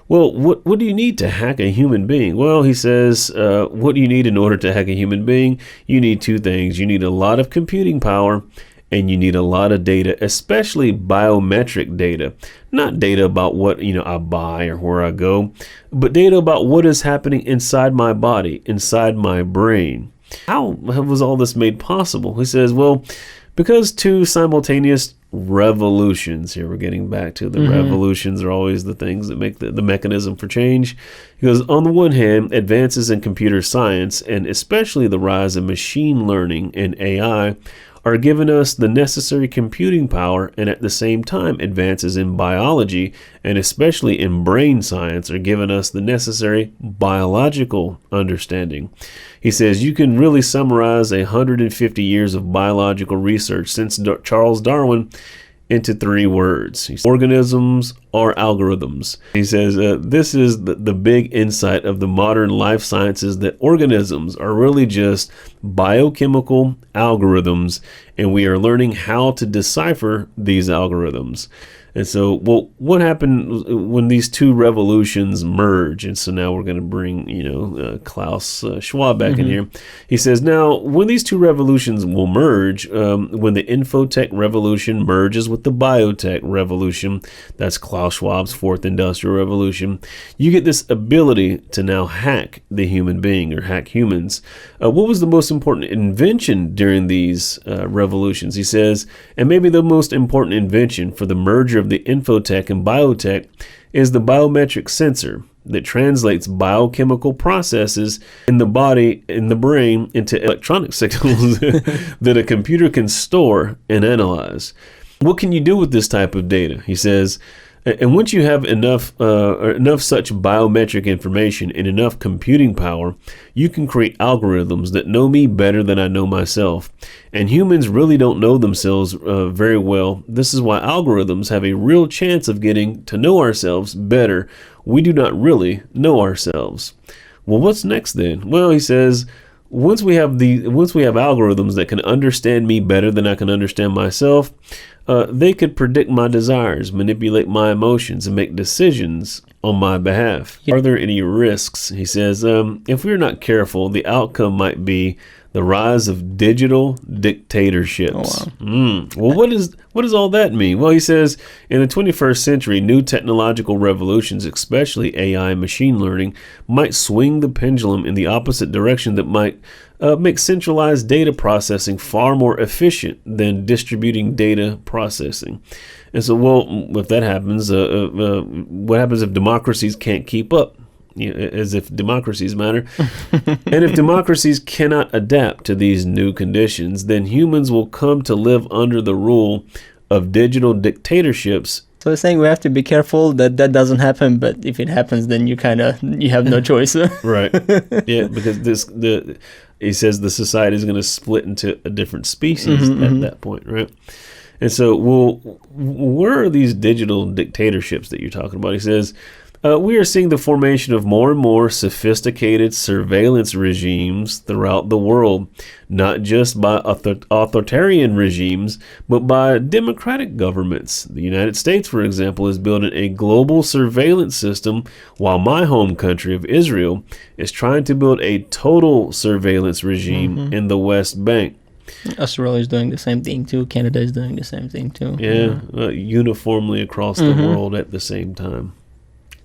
Well, what do you need to hack a human being? Well, he says, what do you need in order to hack a human being? You need two things. You need a lot of computing power, and you need a lot of data, especially biometric data. Not data about what, I buy or where I go, but data about what is happening inside my body, inside my brain. How was all this made possible? He says, well, because two simultaneous revolutions, here we're getting back to the revolutions are always the things that make the mechanism for change. Because on the one hand, advances in computer science, and especially the rise of machine learning and AI, are giving us the necessary computing power, and at the same time, advances in biology, and especially in brain science, are giving us the necessary biological understanding. He says you can really summarize 150 years of biological research since Charles Darwin into 3 words. Organisms are algorithms. He says this is the big insight of the modern life sciences, that organisms are really just biochemical algorithms, and we are learning how to decipher these algorithms. And so, well, what happened when these two revolutions merge? And so now we're going to bring, Klaus Schwab back in here. He says, now, when these two revolutions will merge, when the infotech revolution merges with the biotech revolution, that's Klaus Schwab's fourth industrial revolution, you get this ability to now hack the human being, or hack humans. What was the most important invention during these revolutions? He says, and maybe the most important invention for the merger of the infotech and biotech is the biometric sensor that translates biochemical processes in the body, in the brain, into electronic signals that a computer can store and analyze. What can you do with this type of data? He says, and once you have enough such biometric information and enough computing power, you can create algorithms that know me better than I know myself. And humans really don't know themselves very well. This is why algorithms have a real chance of getting to know ourselves better. We do not really know ourselves. Well, what's next then? Well, he says, once we have algorithms that can understand me better than I can understand myself, they could predict my desires, manipulate my emotions, and make decisions on my behalf. Are there any risks? He says, if we're not careful, the outcome might be the rise of digital dictatorships. Oh, wow. Well, what does all that mean? Well, he says, in the 21st century, new technological revolutions, especially AI and machine learning, might swing the pendulum in the opposite direction that might make centralized data processing far more efficient than distributing data processing. And so, well, if that happens, what happens if democracies can't keep up? As if democracies matter. And if democracies cannot adapt to these new conditions, then humans will come to live under the rule of digital dictatorships. So he's saying we have to be careful that doesn't happen, but if it happens, then you have no choice. Right. Yeah, because he says the society is going to split into a different species at that point, right? And so, well, where are these digital dictatorships that you're talking about? He says, we are seeing the formation of more and more sophisticated surveillance regimes throughout the world, not just by authoritarian regimes, but by democratic governments. The United States, for example, is building a global surveillance system, while my home country of Israel is trying to build a total surveillance regime in the West Bank. Australia is doing the same thing too. Canada is doing the same thing too. Yeah, uniformly across the world at the same time.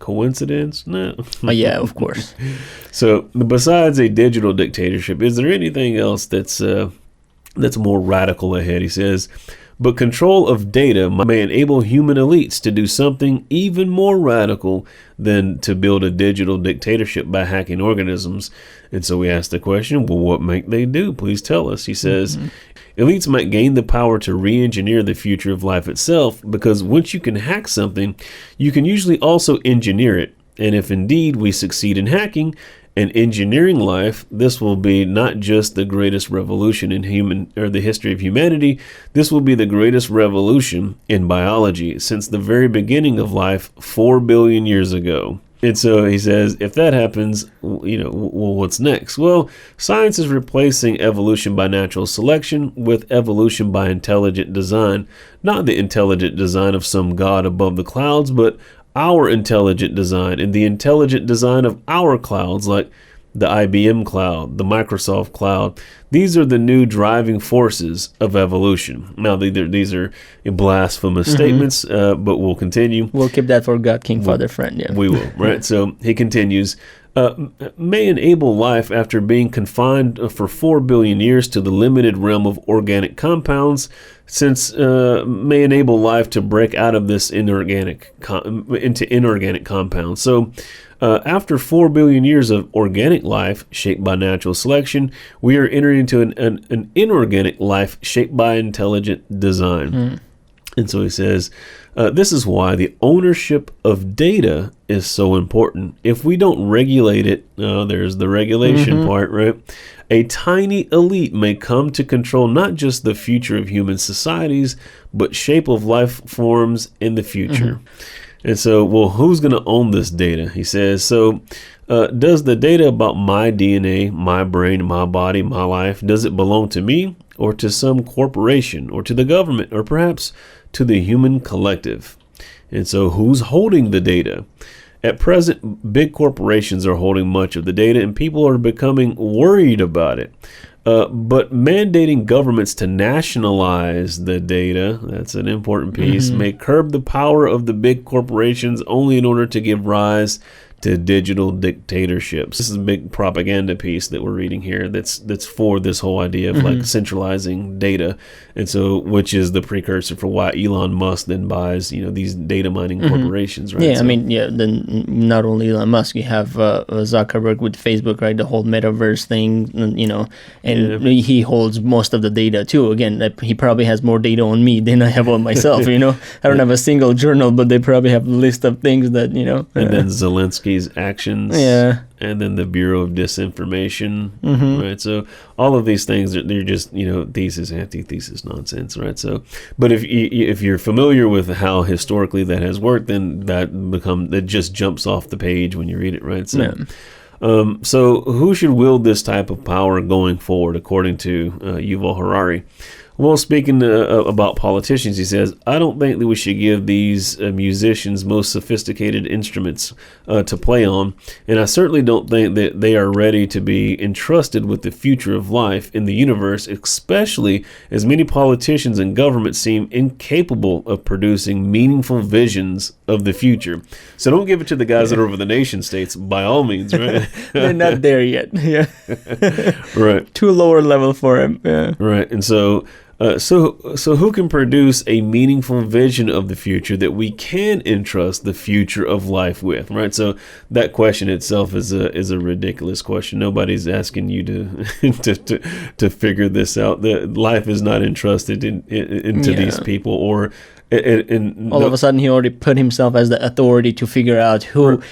Coincidence? No. Oh, yeah, of course. So, besides a digital dictatorship, is there anything else that's more radical ahead? He says, but control of data may enable human elites to do something even more radical than to build a digital dictatorship by hacking organisms. And so we ask the question, well, what might they do? Please tell us. He says, elites might gain the power to re-engineer the future of life itself, because once you can hack something, you can usually also engineer it. And if indeed we succeed in hacking and engineering life, this will be not just the greatest revolution in the history of humanity. This will be the greatest revolution in biology since the very beginning of life 4 billion years ago. And so he says, if that happens, well, what's next? Well, science is replacing evolution by natural selection with evolution by intelligent design, not the intelligent design of some god above the clouds, but our intelligent design and the intelligent design of our clouds, like the IBM cloud, the Microsoft cloud. These are the new driving forces of evolution. Now, these are blasphemous statements, but we'll continue. We'll keep that for God, King, Father, Friend. Yeah, we will. Right. So he continues. May enable life after being confined for 4 billion years to the limited realm of organic compounds, since may enable life to break out of this into inorganic compounds. So after 4 billion years of organic life shaped by natural selection, we are entering into an inorganic life shaped by intelligent design. And so he says, this is why the ownership of data is so important. If we don't regulate it, there's the regulation part, right? A tiny elite may come to control not just the future of human societies, but shape of life forms in the future. And so, well, who's going to own this data? He says, so does the data about my DNA, my brain, my body, my life, does it belong to me or to some corporation or to the government or perhaps to the human collective? And so who's holding the data? At present, big corporations are holding much of the data and people are becoming worried about it. But mandating governments to nationalize the data, that's an important piece, may curb the power of the big corporations only in order to give rise to digital dictatorships. This is a big propaganda piece that we're reading here that's for this whole idea of like centralizing data, and so which is the precursor for why Elon Musk then buys these data mining corporations, right? Yeah, so, then not only Elon Musk, you have Zuckerberg with Facebook, right? The whole metaverse thing, and he holds most of the data too. Again, he probably has more data on me than I have on myself. I don't have a single journal, but they probably have a list of things that And then Zelensky's actions, and then the Bureau of Disinformation, right? So all of these things, they're just thesis, antithesis nonsense, right? So, but if you're familiar with how historically that has worked, then that just jumps off the page when you read it, right? So, so who should wield this type of power going forward, according to Yuval Harari? Well, speaking about politicians, he says, I don't think that we should give these musicians most sophisticated instruments to play on, and I certainly don't think that they are ready to be entrusted with the future of life in the universe, especially as many politicians and governments seem incapable of producing meaningful visions of the future. So don't give it to the guys that are over the nation states, by all means, right? They're not there yet. Yeah. Right. Too lower level for him. Yeah. Right. And so who can produce a meaningful vision of the future that we can entrust the future of life with, right? So that question itself is a ridiculous question. Nobody's asking you to figure this out. The life is not entrusted into these people, or all of a sudden he already put himself as the authority to figure out who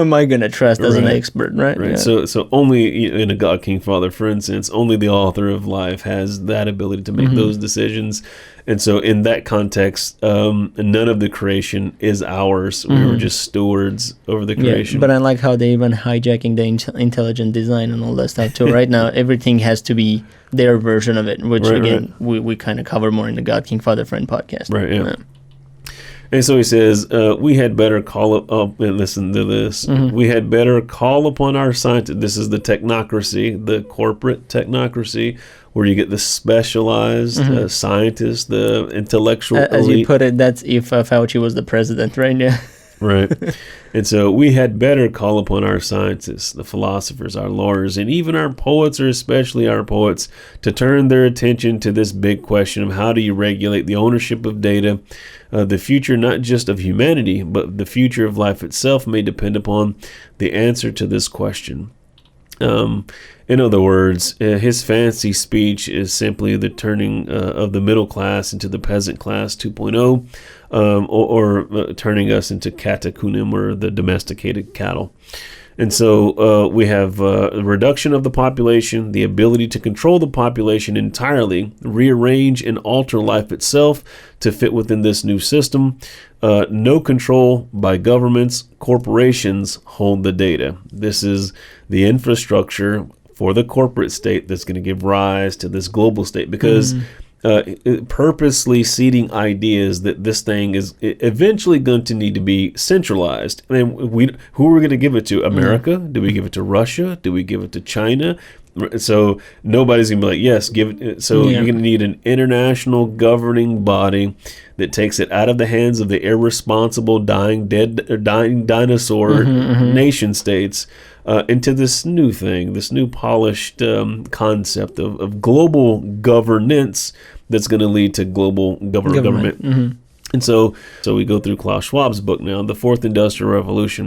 am I going to trust as an expert, right? Right. Yeah. So only in a God, King, Father, for instance, only the author of life has that ability to make those decisions. And so in that context, none of the creation is ours. We were just stewards over the creation. Yeah, but I like how they even hijacking the intelligent design and all that stuff too. Right now, everything has to be their version of it, which we kind of cover more in the God, King, Father, Friend podcast. Right, yeah. And so he says, we had better call up, and listen to this, we had better call upon our scientists. This is the technocracy, the corporate technocracy, where you get the specialized scientists, the intellectual elite. As you put it, that's if Fauci was the president, right? Yeah. Right. And so we had better call upon our scientists, the philosophers, our lawyers, and even our poets, or especially our poets, to turn their attention to this big question of how do you regulate the ownership of data. The future, not just of humanity, but the future of life itself may depend upon the answer to this question. In other words, his fancy speech is simply the turning of the middle class into the peasant class 2.0, or turning us into katakunim, or the domesticated cattle. And so we have a reduction of the population, the ability to control the population entirely, rearrange and alter life itself to fit within this new system. No control by governments. Corporations hold the data. This is the infrastructure for the corporate state that's going to give rise to this global state, because purposely seeding ideas that this thing is eventually going to need to be centralized. And who are we going to give it to? America? Do we give it to Russia? Do we give it to China? So nobody's going to be like, yes, give it. So you're going to need an international governing body that takes it out of the hands of the irresponsible dying dinosaur nation states into this new thing, this new polished concept of global governance that's going to lead to global government. And so we go through Klaus Schwab's book now, The Fourth Industrial Revolution.